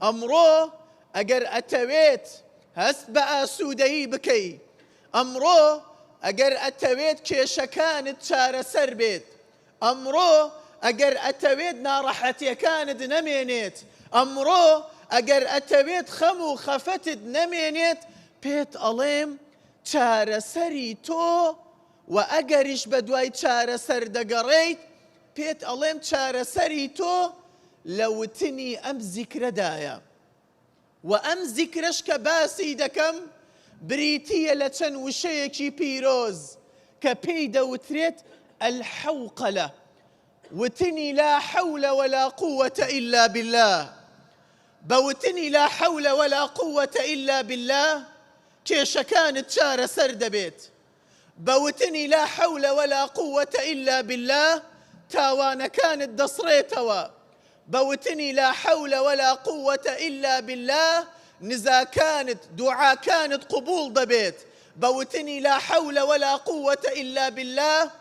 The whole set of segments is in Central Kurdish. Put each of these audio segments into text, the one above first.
ئەمڕۆ ئەگەر ئەتەوێت هەست بە ئاسوودەیی بکەی، ئەمڕۆ ئەگەر ئەتەوێت کێشەکانت چارەسەر بێت، ئەمڕۆ ئەگەر ئەتەوێت ناڕەحەتیەکانت نەمێنێت، ئەمڕۆ ئەگەر ئەتەوێت خەم و خەفەتت نەمێنێت، پێت ئەڵێم چارەسەری تۆ و ئەگەریش بە دوای چارەسەر دەگەڕێیت، پێت ئەڵێم چارەسەری تۆ لە وتنی ئەم زیکرەدایە. و ئەم زیکرەش کە باسی دەکەم بریتیە لە چەند وشەیەکی پیرۆز کە پێی دەوترێت الحەوقەلە، وتنی لا حول ولا قوة إلا بالله. بوتنی لا حول ولا قوة إلا بالله کێشەکانت چارەسەر دەبێت. بوتنی لا حول ولا قوة إلا بالله تاوانەکانت دەسڕێتەوە. بوتنی لا حول ولا قوة إلا بالله نزاکانت دوعاکانت قبول دەبێت. بوتنی لا حول ولا قوة إلا بالله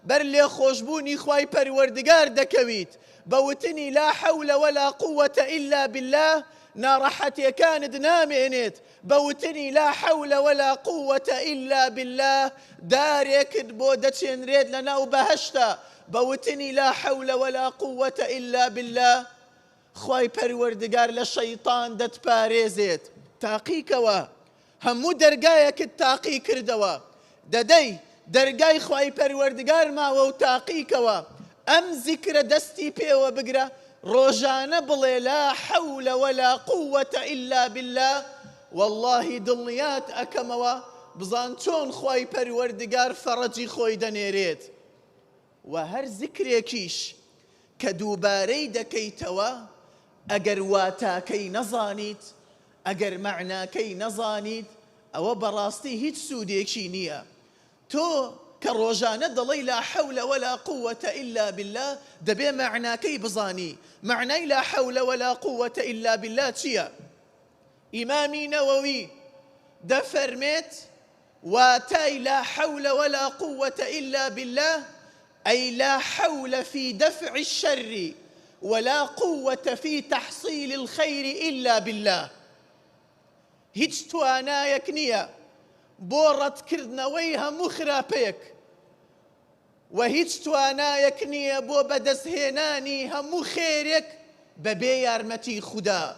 بەر لێ خۆشبوونی خوای پەروەردگار دەکەویت. بوتنی لا حول ولا قوة إلا بالله ناڕەحەتیەکانت نامێنێت. بوتنی لا حول ولا قوة إلا بالله دارێکت بۆ دەچێنرێت لە ناو بەهەشتا. بوتنی لا حول ولا قوة إلا بالله خوای پەروەردگار لە شەیطان دەتپارێزێت. تاقیکەوە هەموو دەرگایەکت تاقی کردەوە، دەدەی دەرگای خوای پەروەردگار ماوە و تاقیکەوە ئەم زیکرە دەستی پێوە بگرە، ڕۆژانە بڵێ لا حول ولا قوة إلا بالله. والله دڵنیات ئەکەمەوە بزان چۆن خوای پەروەردگار فەڕەجی خۆی دەنێرێت. و هەر زیکرێکیش کە دووبارەی دەکەیتەوە ئەگەر واتاکەی نەزانیت، ئەگەر معناکەی نەزانیت، ئەوە بەڕاستی هیچ سوودێکی نییە. تۆ کە ڕۆژانە دەڵێی لا حول ولا قوة إلا بالله دەبێ معناکەی بزانی. معنای لا حول ولا قوة إلا بالله چییە؟ ئیمامی نەوەوی دەفەرمێت واتای لا حول ولا قوة إلا بالله أي لا حول في دفع الشر ولا قوة في تحصيل الخير إلا بالله. هیچ توانایەک نییە بۆ ڕەتکردنەوەی هەموو خراپەیەک و هیچ توانایەک نییە بۆ بەدەستهێنانی هەموو خێرێک بەبێ یارمەتی خودا.